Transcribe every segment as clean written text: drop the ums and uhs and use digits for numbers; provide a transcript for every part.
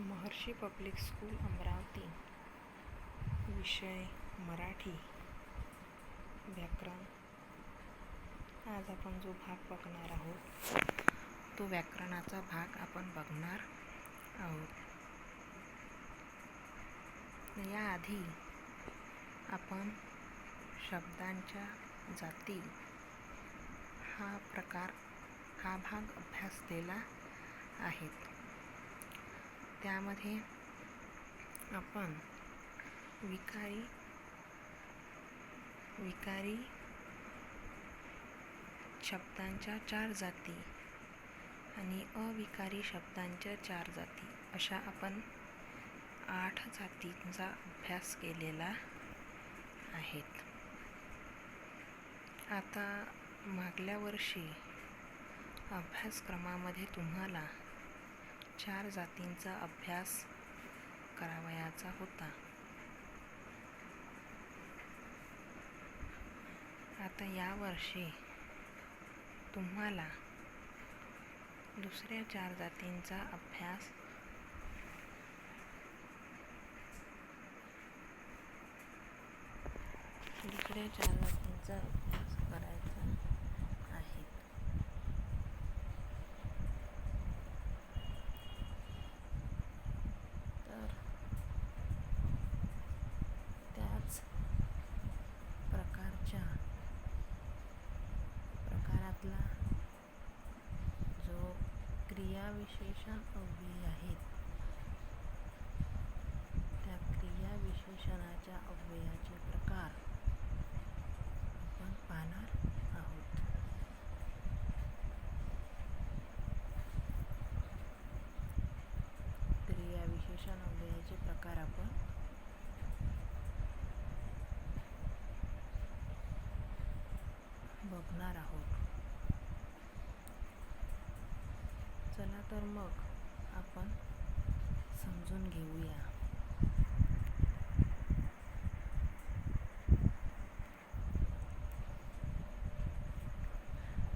महर्षी public school Amravati. विषय मराठी व्याकरण. आज आपण जो भाग बघणार आहोत तो व्याकरणाचा भाग आपण बघणार आहोत. याआधी आपण शब्दांच्या जाती हा भाग अभ्यासलेला आहे. त्यामध्ये आपण विकारी शब्दांच्या 4 जाती आणि अविकारी शब्दांच्या 4 जाती अशा आपण 8 जातींचा अभ्यास केलेला आहे. आता मागल्या वर्षी अभ्यासक्रमामध्ये तुम्हाला 4 जातींचा अभ्यास करावयाचा होता. आता यावर्षी तुम्हाला दुसऱ्या 4 जातींचा अभ्यास करायचा आहे. तर त्याच प्रकारातला जो क्रियाविशेषण अव्यय आहेत त्या क्रियाविशेषणाच्या अव्ययाचे प्रकार आपण पाहणार आहोत. क्रियाविशेषण अव्ययाचे प्रकार आपण बघणार आहोत. चला तर मग आपण समजून घेऊया.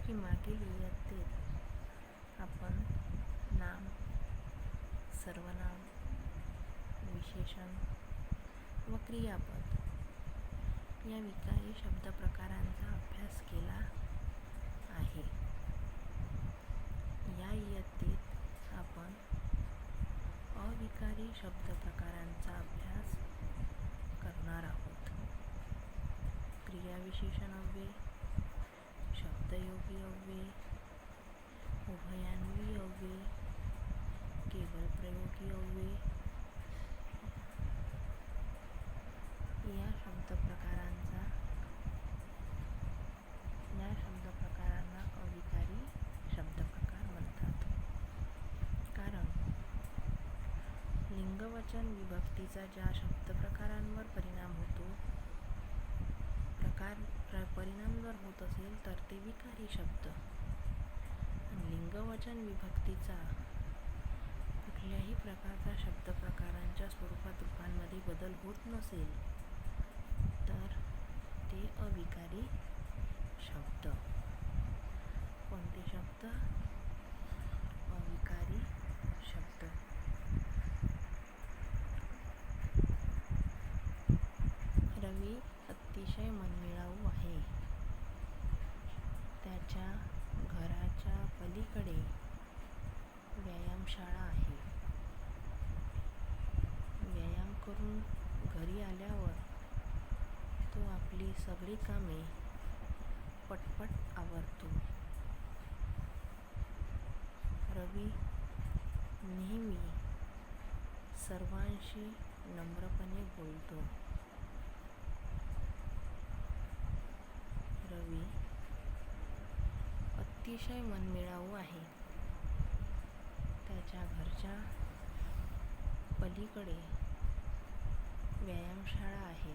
की मागील इयत्तेत आपण नाम, सर्वनाम, विशेषण व क्रियापद या विकारी शब्द प्रकारांचा अभ्यास केला आहे. या इयत्तेत आपण अविकारी शब्द प्रकारांचा अभ्यास करणार आहोत. क्रियाविशेषण अव्यय, शब्दयोगी अव्यय, उभयान्वी अव्यय, केवळ प्रयोगी अव्यय या शब्द प्रकारांना अविकारी शब्द प्रकार म्हणतात. कारण लिंगवचन विभक्तीचा ज्या शब्द प्रकारांवर परिणाम जर होत असेल तर ते विकारी शब्द. लिंगवचन विभक्तीचा कुठल्याही प्रकारचा शब्द प्रकारांच्या स्वरूपात रूपांमध्ये बदल होत नसेल तर ते अविकारी शब्द. कोणते शब्द? अविकारी शब्द. रवी अतिशय मनमिळाऊ आहे. त्याच्या घराच्या पलीकडे व्यायामशाळा आहे. व्यायाम करून घरी आल्यावर तो आपली सगळी कामे पटपट आवरतो. रवी नेहमी सर्वांशी नम्रपणे बोलतो. रवी अतिशय मनमिळाऊ आहे. त्याच्या घरच्या पलीकडे व्यायामशाळा आहे.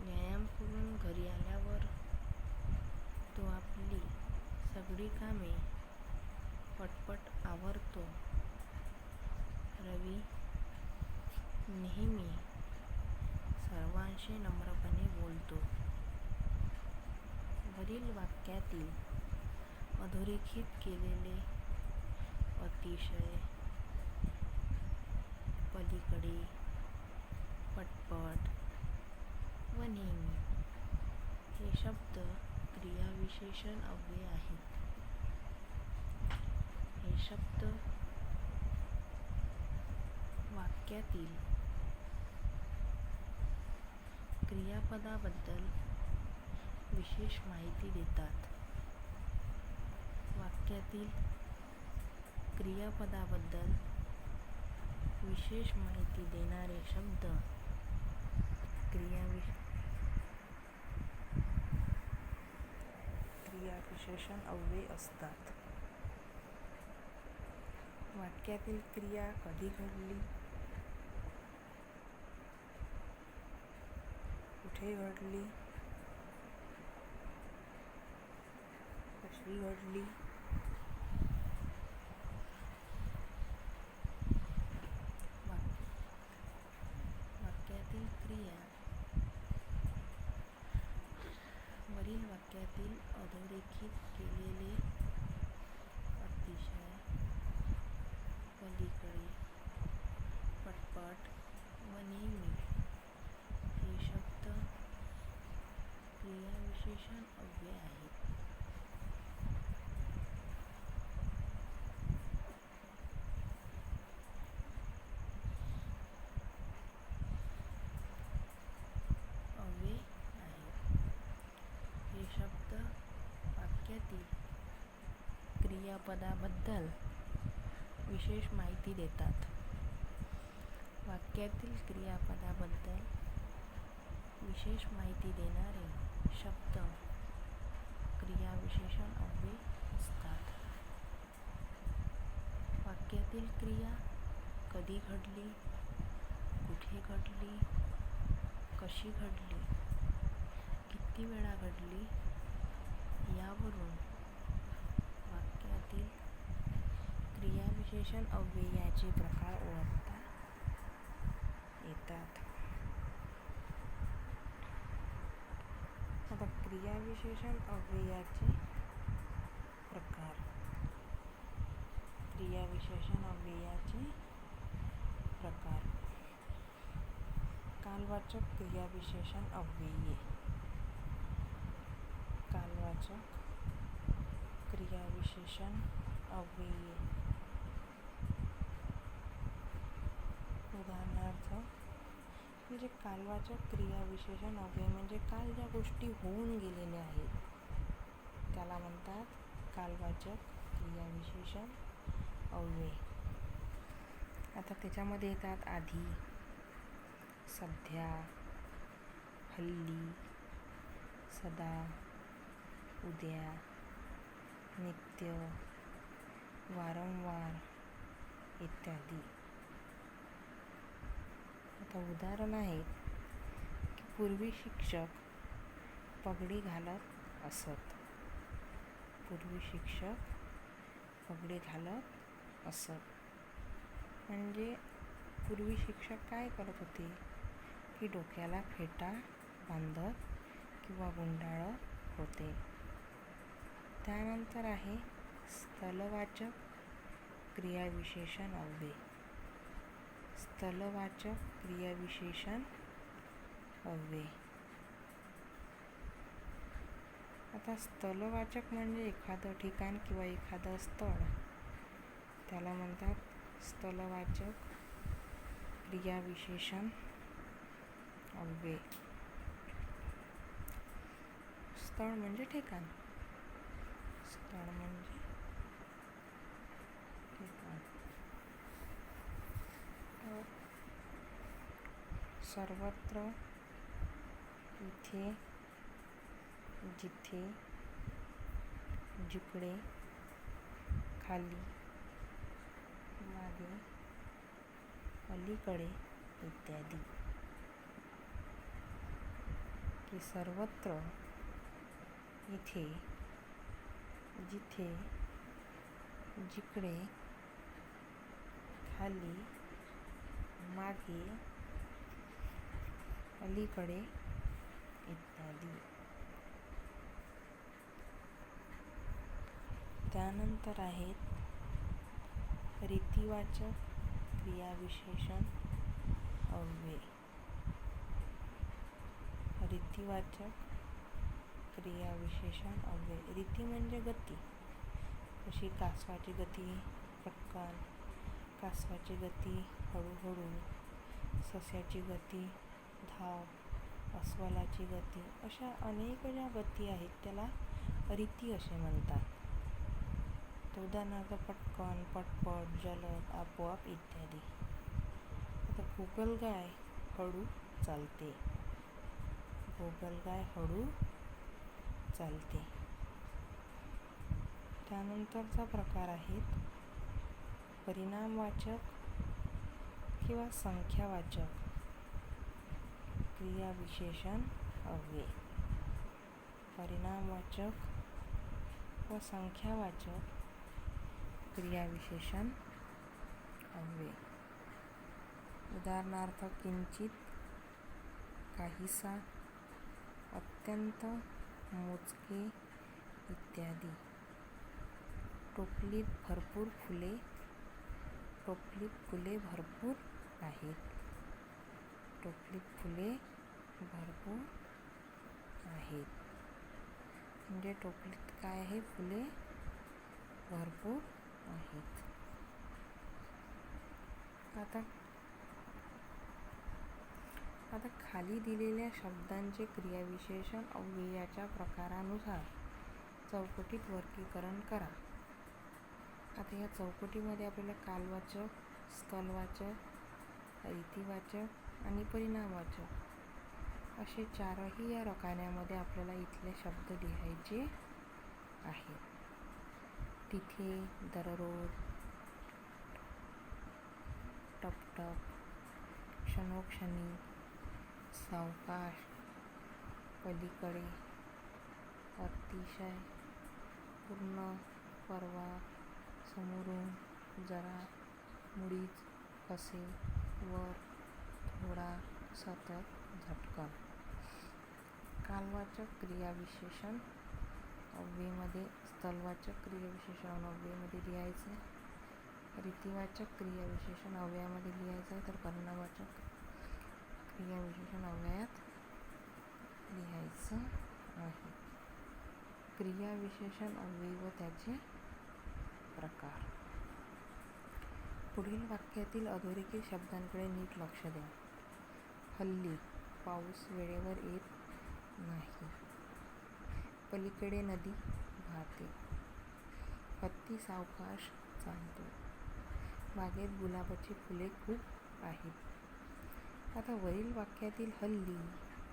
व्यायाम करून घरी आल्यावर तो आपली सगळी कामे पटपट आवरतो. रवी नेहमी सर्वांशी नम्रपणे बोलतो. वरील वाक्यातील अधोरेखित केलेले अतिशय, पलीकडे, पटपट व नेहमी हे शब्द क्रियाविशेषण अव्यय आहेत. हे शब्द वाक्यातील क्रियापदाबद्दल विशेष माहिती देतात. वाक्यातील क्रियापदाबद्दल विशेष माहिती देणारे शब्द क्रियाविशेषण अव्यय असतात. वाक्यातील क्रिया कधी घडली, कुठे घडली, कशी घडली, वाक्यातील क्रिया वरील वाक्यातील अधोरेखित केलेले अतिशय, पलीकडे, पटपट व नेहमी हे शब्द क्रियाविशेषण अव्यय आहेत. अव्यय आहेत. हे शब्द वाक्यातील क्रियापदाबद्दल विशेष माहिती देतात. वाक्यातील क्रियापदाबद्दल विशेष माहिती देणारे शब्द क्रियाविशेषण अव्यय असतात. वाक्यातील क्रिया कधी घडली, कुठे घडली, कशी घडली, किती वेळा घडली यावरून वाक्यातील क्रियाविशेषण अव्ययाचे प्रकार ओळखता येतात. आता क्रियाविशेषण अव्ययाचे प्रकार. क्रियाविशेषण अव्ययाचे प्रकार. कालवाचक क्रियाविशेषण अव्यये. कालवाचक क्रियाविशेषण अव्यये. उदाहरणार्थ म्हणजे कालवाचक क्रियाविशेषण अव्यय म्हणजे काल ज्या गोष्टी होऊन गेलेल्या आहेत त्याला म्हणतात कालवाचक क्रियाविशेषण अव्यय. आता त्याच्यामध्ये येतात आधी, सध्या, हल्ली, सदा, उद्या, नित्य, वारंवार इत्यादी. आता उदाहरण आहेत की पूर्वी शिक्षक पगडी घालत असत. पूर्वी शिक्षक पगडी घालत असत म्हणजे पूर्वी शिक्षक काय करत होते की डोक्याला फेटा बांधत किंवा गुंडाळत होते. त्यानंतर आहे स्थलवाचक क्रियाविशेषण अव्यय. स्थलवाचक क्रियाविशेषण अव्यय. आता स्थलवाचक म्हणजे एखादं ठिकाण किंवा एखादं स्थळ त्याला म्हणतात स्थलवाचक क्रियाविशेषण अव्यय. स्थळ म्हणजे ठिकाण. स्थळ म्हणजे ठिकाण. सर्वत्र, इथे, जिथे, जिकडे, खाली, मागे, अलीकडे इत्यादी. की सर्वत्र, इथे, जिथे, जिकडे, खाली, मागे, अलीकडे इत्यादी. त्यानंतर आहेत रीतिवाचक क्रियाविशेषण अव्यय. रीतिवाचक क्रियाविशेषण अव्यय. रीती म्हणजे गती. जशी कासवाची गती पटकन, कासवाची गती हळूहळू, सस्याची गती धाव, अस्वलाची गती, अशा अनेक ज्या गती आहेत त्याला रीती असे म्हणतात. तर उदाहरणार्थ पटकन, पटपट, जलद, आपोआप इत्यादी. आता गोगलगाय हळू चालते. गोगलगाय हळू चालते. त्यानंतरचा प्रकार आहेत परिणामवाचक किंवा संख्यावाचक क्रियाविशेषण अव्यय. परिणामवाचक व संख्यावाचक क्रियाविशेषण अव्यय. उदाहरणार्थ किंचित, काहीसा, अत्यंत, मोजके इत्यादी. टोपलीत भरपूर फुले. टोपलीत फुले भरपूर आहेत. टोपलीत फुले भरपूर आहेत. म्हणजे टोपलीत काय आहे? फुले भरपूर आहेत. आता खाली दिलेल्या शब्दांचे क्रियाविशेषण अव्ययाच्या प्रकारानुसार चौकटीत वर्गीकरण करा. आता या चौकटीमध्ये आपल्याला कालवाचक, स्थलवाचक, रीतिवाचक आणि परिणामवाचक असे चारही या रकान्यामध्ये आपल्याला इथले शब्द लिहायचे आहेत. तिथे, दररोज, टपटप, क्षणोक्षणी, सावकाश, पलीकडे, अतिशय, पूर्ण, परवा, समोरून, जरा, मुळीच, कसे, वर, थोडा, सतत, झटकन. कालवाचक क्रियाविशेषण अव्ययमध्ये स्थलवाचक क्रियाविशेषण अव्ययमध्ये लिहायचे. रीतिवाचक क्रियाविशेषण अव्ययामध्ये लिहायचं. तर परिणामवाचक क्रियाविशेषण अव्ययात लिहायचं आहे. क्रियाविशेषण अव्यय व त्याचे प्रकार. पुढील वाक्यातील अधोरेखित शब्दांकडे नीट लक्ष द्या. हल्ली पाऊस वेळेवर येत नाही. पलीकडे नदी वाहते. हत्ती सावकाश चालतो. बागेत गुलाबाची फुले खूप आहेत. आता वरील वाक्यातील हल्ली,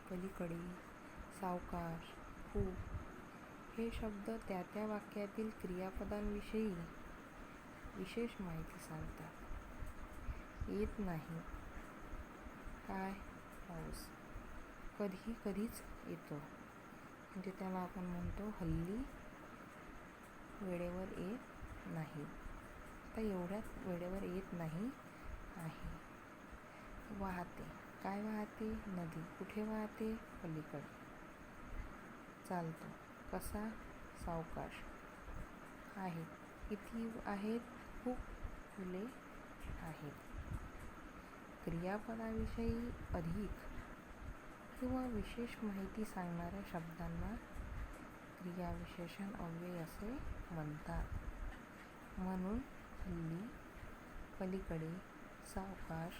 पलीकडे, सावकाश, खूप हे शब्द त्या त्या वाक्यातील क्रियापदांविषयी विशेष माहिती सांगतात. येत नाही. काय? पाऊस. कधी कधीच येतो. म्हणजे त्याला आपण म्हणतो हल्ली वेळेवर येत नाही. तर एवढ्यात वेळेवर येत नाही आहे. वाहते. काय वाहते? नदी. कुठे वाहते? पलीकडे. चालतो. कसा? सावकाश. आहेत. किती आहेत? खूप फुले आहेत. क्रियापदाविषयी अधिक किंवा विशेष माहिती सांगणाऱ्या शब्दांना क्रियाविशेषण अव्यय असे म्हणतात. म्हणून हल्ली, पलीकडे, सावकाश,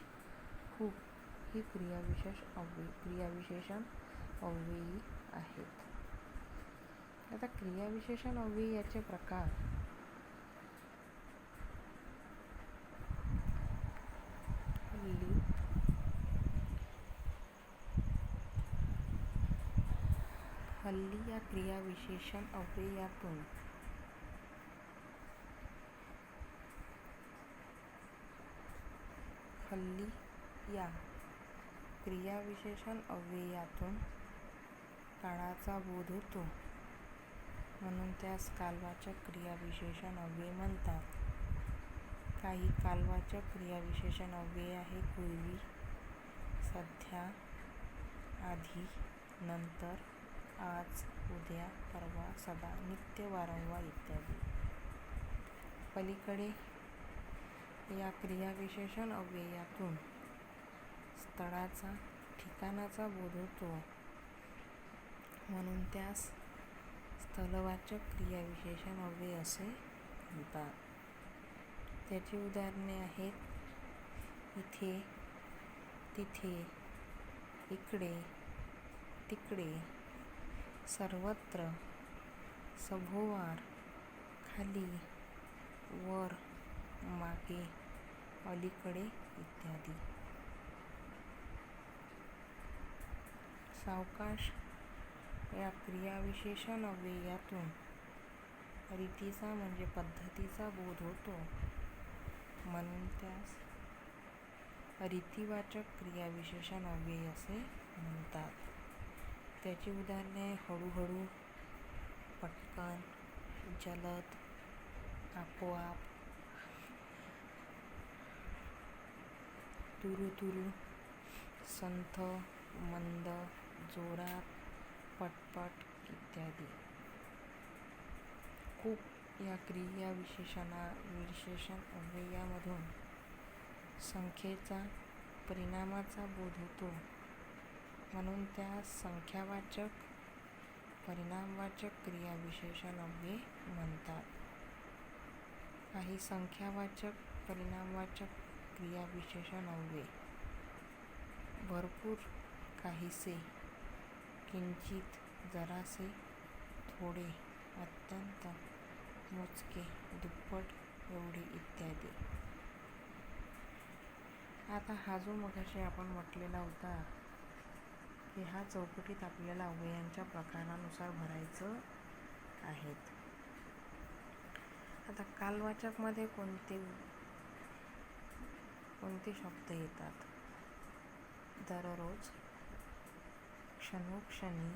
खूप ही क्रियाविशेषण अव्ययी आहेत. आता क्रियाविशेषण अव्यय याचे प्रकार. हल्ली, हल्ली या क्रियाविशेषण अव्ययातून हल्ली या क्रियाविशेषण अव्ययातून काळाचा बोध होतो. म्हणून त्यास कालवाचक क्रियाविशेषण अव्यय म्हणतात. काही कालवाचक क्रियाविशेषण अव्यय आहे. पूर्वी, सध्या, आधी, नंतर, आज, उद्या, परवा, सदा, नित्य, वारंवार इत्यादी. पलीकडे या क्रियाविशेषण अव्ययातून स्थळाचा, ठिकाणाचा बोध होतो, म्हणून त्यास स्थलवाचक क्रियाविशेषण अव्यय असे म्हणतात. त्याची उदाहरणे आहेत इथे, तिथे, इकडे, तिकडे, सर्वत्र, सभोवार, खाली, वर, मागे, अलीकडे इत्यादी. सावकाश या क्रियाविशेषण अव्ययातून रीतीचा म्हणजे पद्धतीचा बोध होतो, म्हणून त्यास रीतिवाचक क्रियाविशेषण अव्यय असे म्हणतात. त्याची उदाहरणे हळूहळू, पटकन, जलद, आपोआप, तुरुतुरु, संथ, मंद, जोरात, पटपट इत्यादी. खूप या क्रियाविशेषण अव्ययामधून संख्येचा, परिणामाचा बोध होतो, म्हणून त्यास संख्यावाचक, परिणामवाचक क्रियाविशेषण अव्यय म्हणतात. काही संख्यावाचक, परिणामवाचक क्रियाविशेषण अव्यय: भरपूर, काहीसे, किंचित, जरासे, थोडे, अत्यंत, मोजके, दुप्पट, एवढे इत्यादी. आता हा जो मगाशी आपण म्हटलेला होता की हा चौकटीत आपल्याला अव्ययांच्या प्रकारानुसार भरायचं आहेत. आता कालवाचकमध्ये कोणते शब्द येतात? दररोज, क्षणोक्षणी,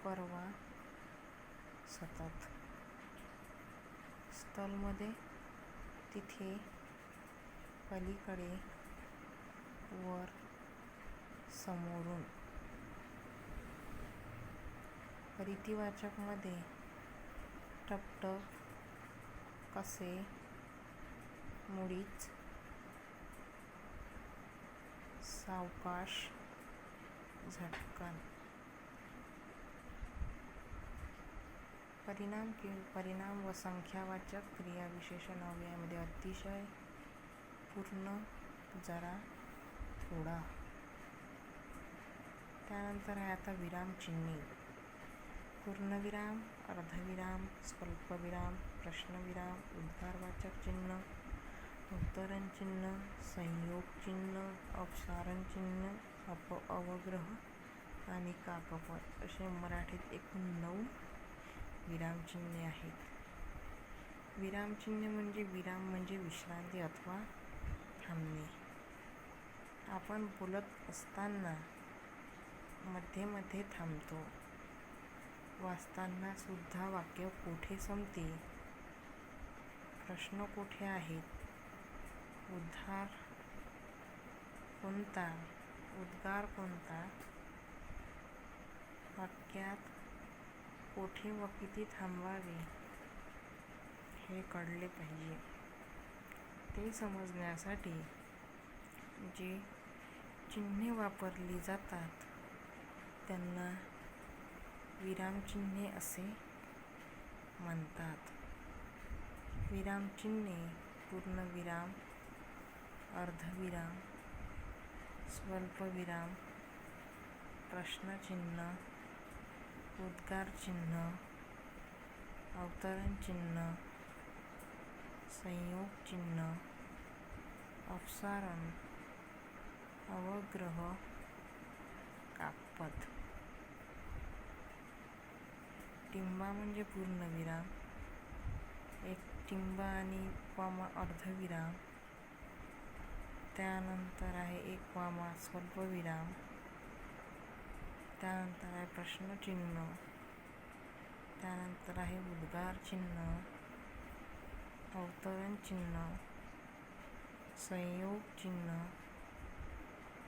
परवा, सतत. स्थलमध्ये तिथे, पलीकडे, वर, समोरून. रीतिवाचकमध्ये टपटप, कसे, मुळीच, सावकाश, झटकन. परिणाम व संख्यावाचक क्रियाविशेषण अव्ययामध्ये अतिशय, पूर्ण, जरा, थोडा. त्यानंतर आहे आता विरामचिन्हे: पूर्णविराम, अर्धविराम, स्वल्पविराम, प्रश्नविराम, उद्गारवाचक चिन्ह, अवतरण चिन्ह, संयोग चिन्ह, अपसारण चिन्ह, अवग्रह आणि काकपद असे मराठीत एकूण 9 विरामचिन्हे आहेत. विरामचिन्हे म्हणजे विराम म्हणजे विश्रांती अथवा थांबणे. आपण बोलत असताना मध्ये मध्ये थांबतो. वाचताना सुद्धा वाक्य कोठे संपते, प्रश्न कोठे आहेत, उद्गार कोणता, वाक्यात कोठे व किती थांबवावे हे कळले पाहिजे. ते समजण्यासाठी जे चिन्हे वापरली जातात त्यांना विरामचिन्हे असे म्हणतात. विरामचिन्हे पूर्णविराम, अर्धविराम, स्वल्पविराम, प्रश्नचिन्ह, उद्गारचिन्ह, अवतरण चिन्ह, संयोग चिन्ह, अपसारण, अवग्रह, काकपद. टिंबा म्हणजे पूर्णविराम, एक टिंब आणि कॉमा अर्धविराम, त्यानंतर आहे एक कॉमा स्वल्पविराम, त्यानंतर आहे प्रश्नचिन्ह, त्यानंतर आहे उद्गार चिन्ह, अवतरण चिन्ह, संयोग चिन्ह,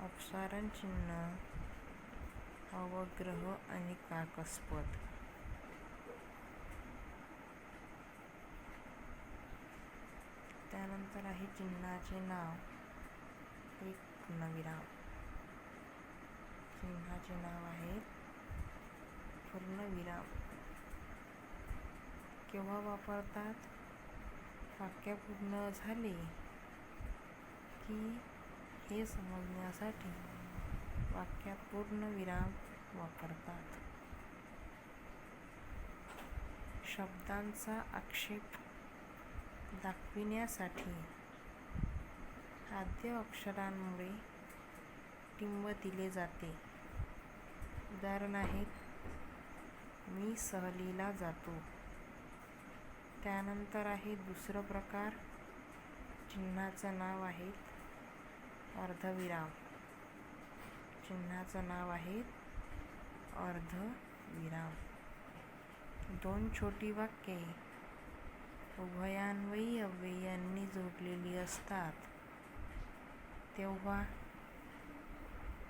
अपसारण चिन्ह, अवग्रह आणि काकस्पद. त्यानंतर आहे चिन्हाचे नाव. एक पूर्णविराम. चिन्हाचे नाव आहे पूर्णविराम. केव्हा वापरतात? वाक्य पूर्ण झाले की हे समजण्यासाठी वाक्यात पूर्णविराम वापरतात. शब्दांचा आक्षेप दाखविण्यासाठी आद्य अक्षरांमुळे टिंब दिले जाते. उदाहरण आहेत, मी सहलीला जातो. त्यानंतर आहे दुसरं प्रकार, चिन्हाचं नाव आहे अर्धविराम. चिन्हाचं नाव आहे अर्धविराम. दोन छोटी वाक्ये उभयान्वयी अव्ययांनी जोडलेली असतात तेव्हा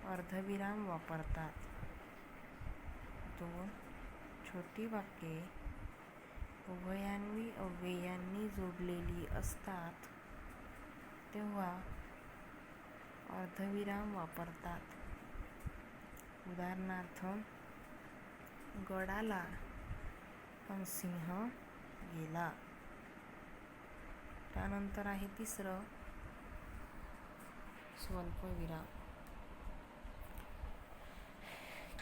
अर्धविराम वापरतात. दोन छोटी वाक्ये उभयान्वयी अव्ययांनी जोडलेली असतात तेव्हा अर्धविराम वापरतात. उदाहरणार्थ, गड आला पण सिंह गेला. त्यानंतर आहे तिसरं, स्वल्पविराम.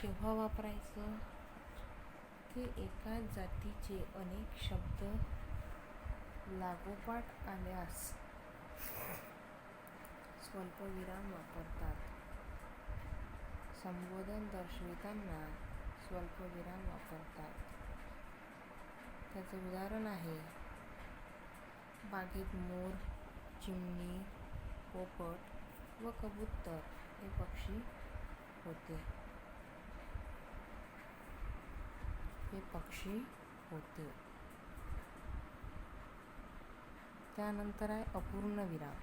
केव्हा वापरायचं? ते एकाच जातीचे अनेक शब्द लागोपाठ आल्यास स्वल्पविराम वापरतात. संबोधन दर्शविताना स्वल्पविराम वापरतात. त्याचं उदाहरण आहे, बागेत मोर, चिमणी, पोपट व कबूतर हे पक्षी होते. त्यानंतर आहे अपूर्णविराम.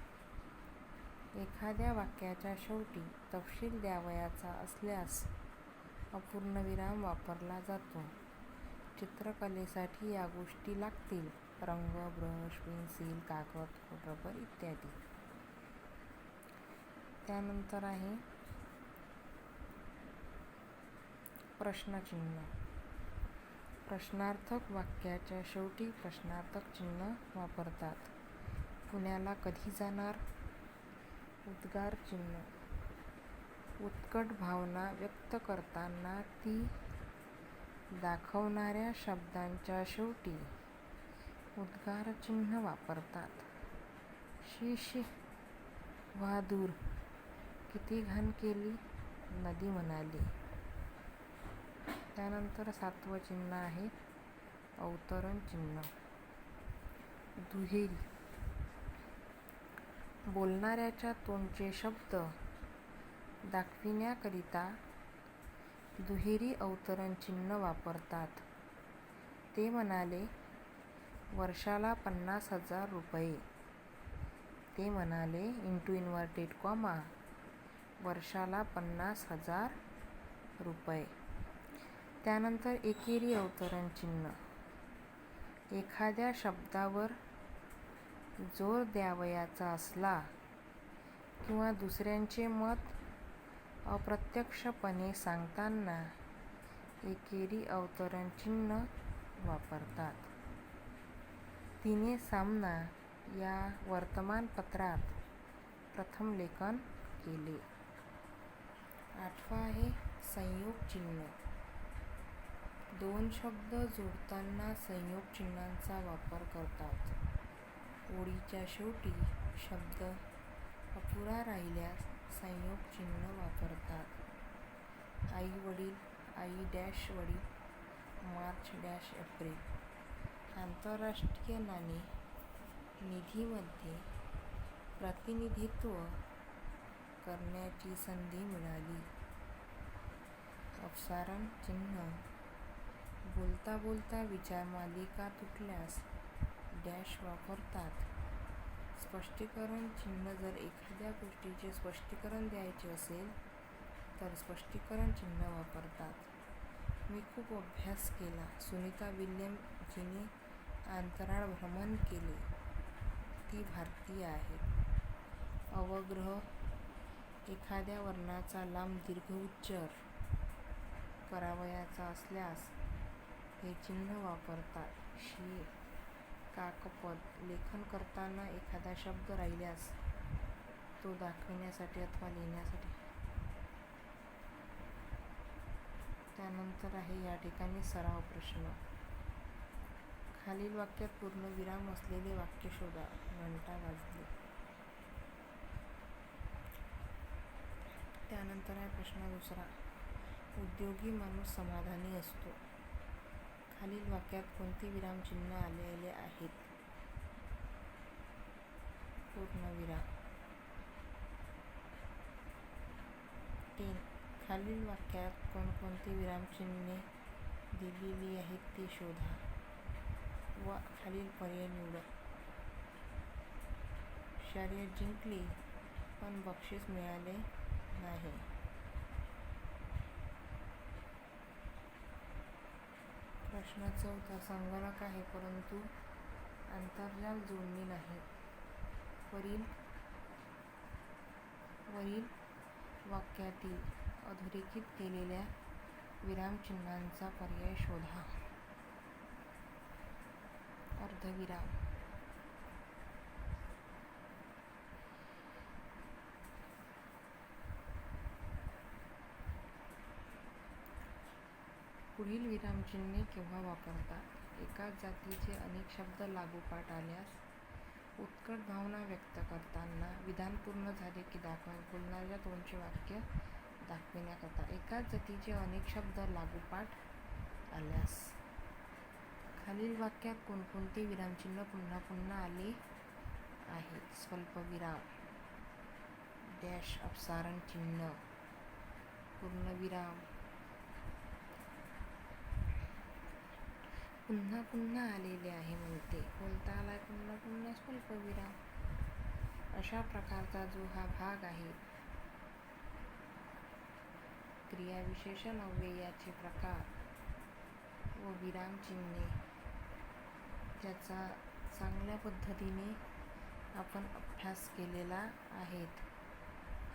एखाद्या वाक्याच्या शेवटी तपशील द्यावयाचा असल्यास अपूर्णविराम वापरला जातो. चित्रकलेसाठी या गोष्टी लागतील: रंग, ब्रश, पेन्सिल, कागद, खोडरबर इत्यादी. त्यानंतर आहे प्रश्नचिन्ह. प्रश्नार्थक वाक्याच्या शेवटी प्रश्नार्थक चिन्ह वापरतात. पुण्याला कधी जाणार? उद्गार चिन्ह. उत्कट भावना व्यक्त करताना ती दाखवणाऱ्या शब्दांच्या शेवटी उद्गार चिन्ह वापरतात. शी शी, व्हा दूर, किती घाण केली, नदी म्हणाली. त्यानंतर 7वं चिन्ह आहे अवतरण चिन्ह. दुहेरी. बोलणाऱ्याच्या तोंडचे शब्द दाखविण्याकरिता दुहेरी अवतरण चिन्ह वापरतात. ते म्हणाले, वर्षाला 50,000 रुपये. ते म्हणाले *, वर्षाला 50,000 रुपये. त्यानंतर एकेरी अवतरण चिन्ह. एखाद्या शब्दावर जोर द्यावयाचा असला किंवा दुसऱ्यांचे मत अप्रत्यक्षपणे सांगताना एकेरी अवतरण चिन्ह वापरतात. तिने सामना या वर्तमानपत्रात प्रथम लेखन केले. 8वं आहे संयोग चिन्ह. दोन शब्द जोडताना संयोग चिन्हांचा वापर करतात. ओळीच्या शेवटी शब्द अपुरा राहिल्यास संयोग चिन्ह वापरतात. आई वडील, आई डॅश वडील, मार्च डॅश एप्रिल. आंतरराष्ट्रीय नाणेनिधीमध्ये प्रतिनिधित्व करण्याची संधी मिळाली. अपसारण चिन्ह. बोलता बोलता विचारमालिका तुटल्यास डॅश वापरतात. स्पष्टीकरण चिन्ह. जर एखाद्या गोष्टीचे स्पष्टीकरण द्यायचे असेल तर स्पष्टीकरण चिन्ह वापरतात. मी खूप अभ्यास केला. सुनीता विल्यम जिने अंतराळ भ्रमण केले. ती भारतीय आहे. अवग्रह. एखाद्या वर्णाचा लांब दीर्घ उच्चार करावयाचा असल्यास हे चिन्ह वापरतात. शी काकपद लेखन करताना एखादा शब्द राहिल्यास तो दाखविण्यासाठी अथवा लिहिण्यासाठी. त्यानंतर आहे या ठिकाणी सराव प्रश्न. खालील वाक्यात पूर्णविराम असलेले वाक्य शोधा. घंटा वाजली. त्यानंतर आहे प्रश्न दुसरा. उद्योगी माणूस समाधानी असतो. खालील वाक्यात कोणती विरामचिन्ह आलेले आहेत? पूर्णविराम. 3. खालील वाक्यात कोणकोणती विरामचिन्हे दिलेली आहेत ती शोधा व खालील पर्याय निवडा. शर्यत जिंकली पण बक्षीस मिळाले नाही. प्रश्न 4. संगणक आहे परंतु आंतरजाल जोडणी नाही. वरील वाक्यातील अधोरेखित केलेल्या विरामचिन्हांचा पर्याय शोधा. अर्धविराम. पुढील विरामचिन्हे केव्हा वापरतात? एकाच जातीचे अनेक शब्द लागोपाठ आल्यास. उत्कट भावना व्यक्त करताना. विधान पूर्ण झाले की बोलणाऱ्या तोंडचे वाक्य दाखविण्याकरता. एकाच जातीचे अनेक शब्द लागोपाठ आल्यास. खालील वाक्यात कोणकोणते विरामचिन्ह पुन्हा पुन्हा आले आहेत? स्वल्पविराम, डॅश अपसारण चिन्ह, पूर्णविराम. पुन्हा पुन्हा आलेले आहे म्हणते. बोलता आलाय पुन्हा पुन्हा स्वल्पविराम. अशा प्रकारचा जो हा भाग आहे. क्रियाविशेषण अव्ययाचे प्रकार व विरामचिन्हे याचा चांगल्या पद्धतीने आपण अभ्यास केलेला आहे.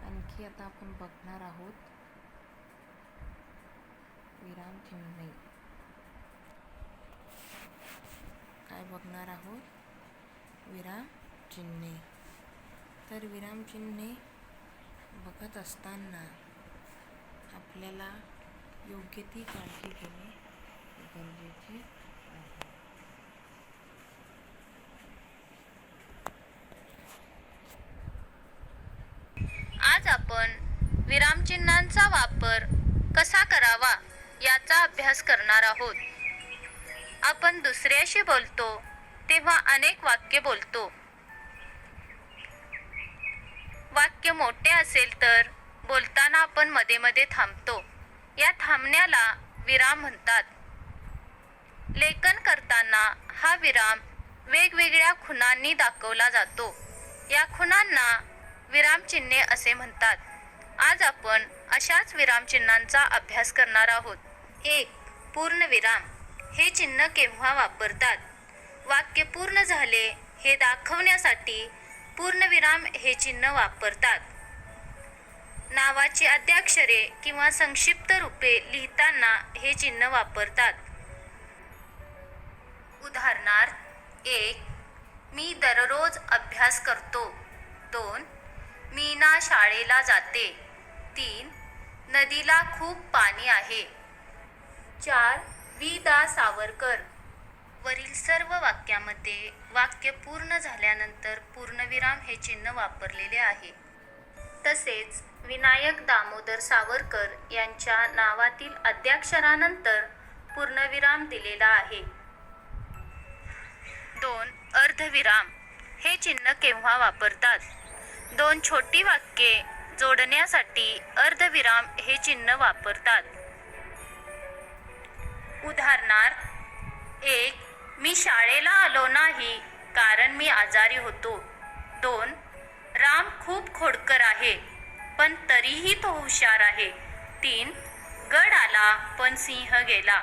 आणखी आता आपण बघणार आहोत विरामचिन्हे. काय बघणार आहोत? विरामचिन्हे. तर विरामचिन्हे बघत असताना आपल्याला योग्य ती काळजी घेणे गरजेचे आहे. आज आपण विरामचिन्हांचा वापर कसा करावा याचा अभ्यास करणार आहोत. आपण दुसऱ्याशी बोलतो तेव्हा अनेक वाक्य बोलतो. वाक्य मोठे असेल तर बोलताना आपण मध्ये मध्ये थांबतो. या थांबण्याला विराम म्हणतात. लेखन करताना हा विराम वेगवेगळ्या खुणांनी दाखवला जातो. या खुणांना विरामचिन्हे असे म्हणतात. आज आपण अशाच विरामचिन्हांचा अभ्यास करणार आहोत. 1. पूर्णविराम. हे चिन्ह केव्हा वापरतात? वाक्य पूर्ण झाले हे दाखवण्यासाठी पूर्णविराम हे चिन्ह वापरतात. नावाची आद्याक्षरे किंवा संक्षिप्त रूपे लिहिताना हे चिन्ह वापरतात. उदाहरणार्थ 1. मी दररोज अभ्यास करतो. 2. मीना शाळेला जाते. 3. नदीला खूप पाणी आहे. 4. वि. दा. सावरकर. वरील सर्व वाक्यामध्ये वाक्य पूर्ण झाल्यानंतर पूर्णविराम हे चिन्ह वापरलेले आहे. तसेच विनायक दामोदर सावरकर यांच्या नावातील आद्याक्षरानंतर पूर्णविराम दिलेला आहे. 2. अर्धविराम. हे चिन्ह केव्हा वापरतात? 2 छोटी वाक्ये जोडण्यासाठी अर्धविराम हे चिन्ह वापरतात. उदाहरणार्थ 1. मी शाळेला आलो नाही कारण मी आजारी होतो. 2. राम खूप खोडकर आहे पण तरीही तो हुशार आहे. 3. गड आला पण सिंह गेला.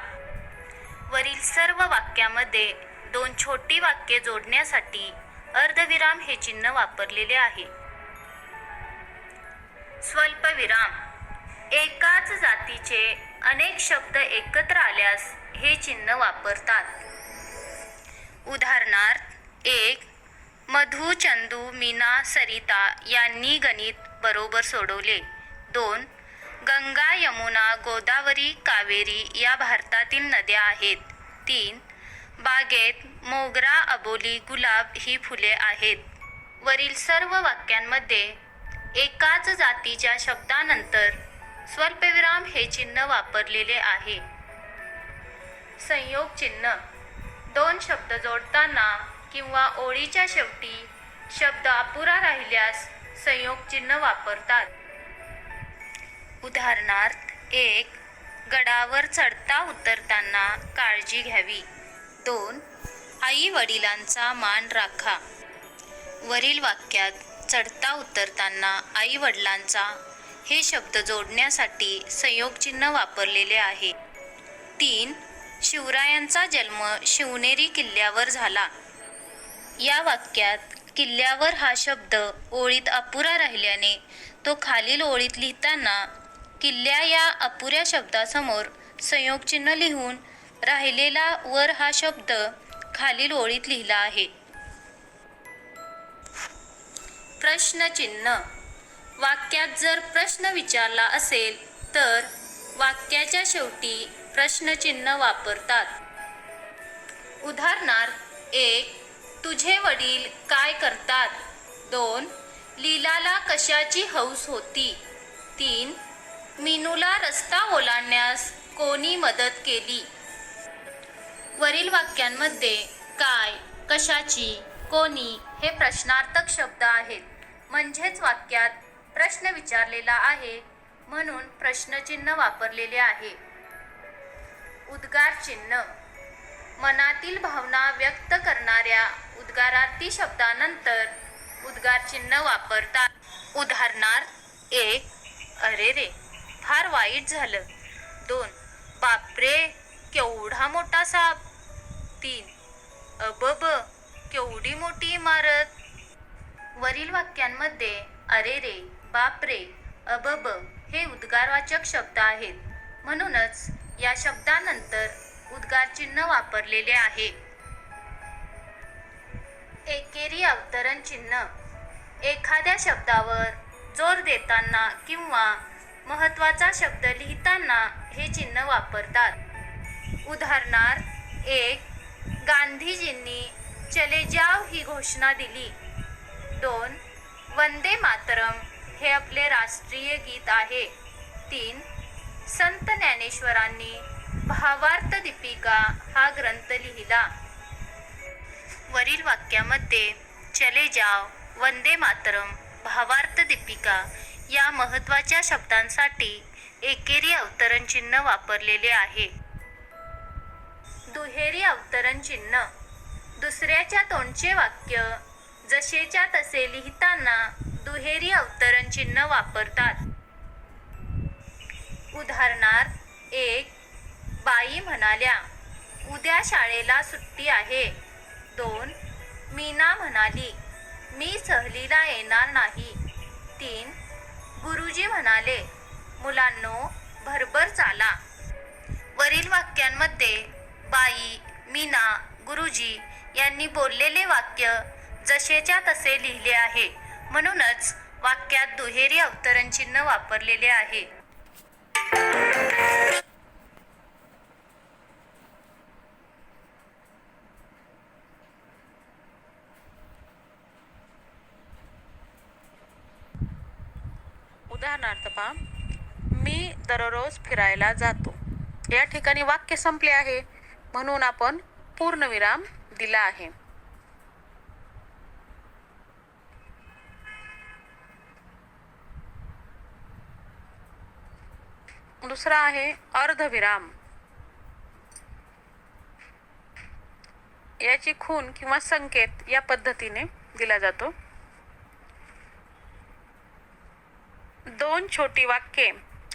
वरील सर्व वाक्यामध्ये 2 छोटी वाक्ये जोडण्यासाठी अर्धविराम हे चिन्ह वापरलेले आहे. स्वल्पविराम एकाच जातीचे अनेक शब्द एकत्र आल्यास हे चिन्ह वापरतात. उदाहरणार्थ 1. मधु, चंदू, मीना, सरिता यांनी गणित बरोबर सोडवले. 2. गंगा, यमुना, गोदावरी, कावेरी या भारतातील नद्या आहेत. 3. बागेत मोगरा, अबोली, गुलाब ही फुले आहेत. वरील सर्व वाक्यांमध्ये एकाच जातीच्या शब्दानंतर स्वल्पविराम हे चिन्ह वापरलेले आहे. संयोग चिन्ह 2 शब्द जोडताना किंवा ओळीच्या शेवटी शब्द अपुरा राहिल्यास संयोग चिन्ह वापरतात. उदाहरणार्थ 1. गडावर चढता उतरताना काळजी घ्यावी. 2. आई वडिलांचा मान राखा. वरील वाक्यात चढता उतरताना आई वडिलांचा हे शब्द जोडण्यासाठी संयोग चिन्ह वापरलेले आहे. 3. शिवरायांचा जन्म शिवनेरी किल्ल्यावर झाला. या वाक्यात किल्ल्यावर हा शब्द ओळीत अपुरा राहिल्याने तो खालील ओळीत लिहिताना किल्ल्या या अपुऱ्या शब्दासमोर संयोग चिन्ह लिहून राहिलेला वर हा शब्द खालील ओळीत लिहिला आहे. प्रश्नचिन्ह वाक्यात जर प्रश्न विचारला असेल तर वाक्याच्या शेवटी प्रश्नचिन्ह वापरतात. उदाहरणार्थ 1. तुझे वडील काय करतात? 2. लीलाला कशाची हौस होती? 3. मीनूला रस्ता ओलांडण्यास कोणी मदत केली? वरील वाक्यांमध्ये काय, कशाची, कोणी हे प्रश्नार्थक शब्द आहेत. म्हणजेच वाक्यात प्रश्न विचारलेला आहे म्हणून प्रश्नचिन्ह वापरलेले आहे. उद्गार चिन्ह मनातील भावना व्यक्त करणाऱ्या उद्गारार्थी शब्दानंतर उद्गार चिन्ह वापरतात. उदाहरणार्थ 1. अरे रे, फार वाईट झालं. 2. बापरे, केवढा मोठा साप. 3. अबब, केवढी मोठी इमारत. वरील वाक्यांमध्ये अरे रे, बापरे, अबब हे उद्गारवाचक शब्द आहेत म्हणूनच या शब्दानंतर उद्गार चिन्ह वापरलेले आहे. एकेरी अवतरण चिन्ह एखाद्या शब्दावर जोर देताना किंवा महत्त्वाचा शब्द लिहिताना हे चिन्ह वापरतात. उदाहरणार्थ 1. गांधीजींनी चले जाव ही घोषणा दिली. 2. वंदे मातरम हे आपले राष्ट्रीय गीत आहे. 3. संत ज्ञानेश्वरांनी भावार्थ दीपिका हा ग्रंथ लिहिला. वरील वाक्यामध्ये चले जाव, वंदे मातरम, भावार्थ दीपिका या महत्त्वाच्या शब्दांसाठी एकेरी अवतरण चिन्ह वापरलेले आहे. दुहेरी अवतरण चिन्ह दुसऱ्याच्या तोंडचे वाक्य जसेच्या तसे लिहिताना दुहेरी अवतरण चिन्ह वापरतात. उदाहरणार्थ 1. बाई म्हणाल्या, उद्या शाळेला सुट्टी आहे. 2. मीना म्हणाली, मी सहलीला येणार नाही. 3. गुरुजी म्हणाले, मुलांनो भरभर चाला. वरील वाक्यांमध्ये बाई, मीना, गुरुजी यांनी बोललेले वाक्य जसेच्या तसे लिहिले आहे म्हणूनच वाक्यात दुहेरी अवतरण चिन्ह वापरलेले आहे. उदाहरणार्थ पहा, मी दररोज फिरायला जातो. या ठिकाणी वाक्य संपले आहे म्हणून आपण पूर्णविराम दिला आहे. दुसरा आहे अर्धविराम. याची खूण किंवा संकेत या पद्धतीने दिला जातो. 2 छोटी वाक्ये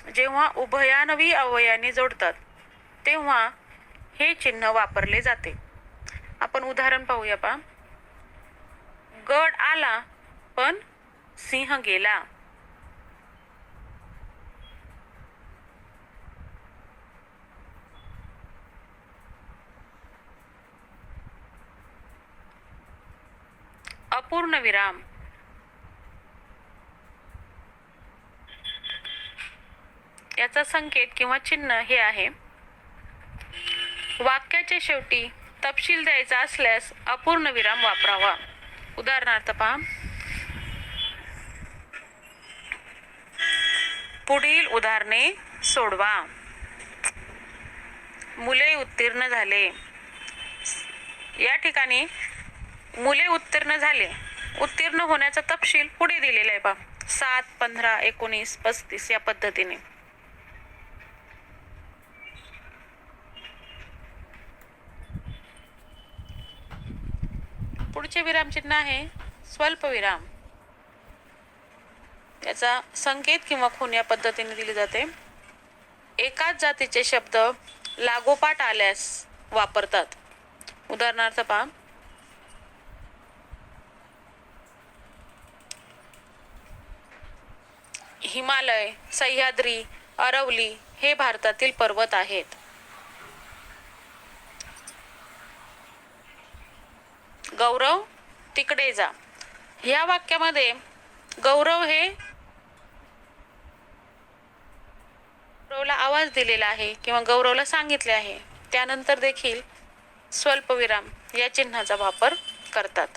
जेव्हा उभयान्वी अवयवाने जोडतात तेव्हा हे चिन्ह वापरले जाते. आपण उदाहरण पाहूया पहा. गड आला पण सिंह गेला. अपूर्ण विराम. याचा संकेत किंवा चिन्ह हे आहे. वाक्याच्या शेवटी तपशील द्यायचा असल्यास अपूर्ण विराम वापरावा. उदाहरणार्थ पहा. पुढील उदाहरणे सोडवा. मुले उत्तीर्ण झाले. या ठिकाणी मुले उत्तीर्ण झाले. उत्तीर्ण होण्याचा तपशील पुढे दिलेला आहे पहा. 7, 15, 19, 35 या पद्धतीने. पुढचे विरामचिन्ह आहे स्वल्पविराम. याचा संकेत किंवा खूण या पद्धतीने दिली जाते. एकाच जातीचे शब्द लागोपाठ आल्यास वापरतात. उदाहरणार्थ पहा. हिमालय, सह्याद्री, अरवली हे भारतातील पर्वत आहेत. गौरव तिकडे जा. या वाक्यामध्ये गौरव हे गौरवला आवाज दिलेला आहे किंवा गौरवला सांगितले आहे. त्यानंतर देखील स्वल्पविराम या चिन्हाचा वापर करतात.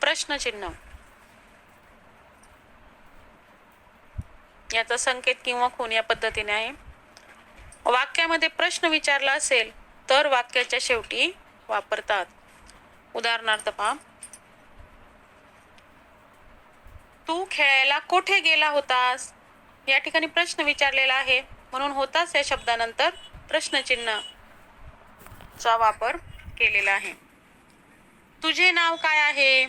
प्रश्नचिन्ह. याचा संकेत किंवा खूण या पद्धतीने आहे. वाक्यामध्ये प्रश्न विचारला असेल तर वाक्याच्या शेवटी वापरतात. उदाहरणार्थ पहा. तू खेळायला कुठे गेला होतास? या ठिकाणी प्रश्न विचारलेला आहे म्हणून होतास या शब्दानंतर प्रश्नचिन्ह चा वापर केलेला आहे. तुझे नाव काय आहे?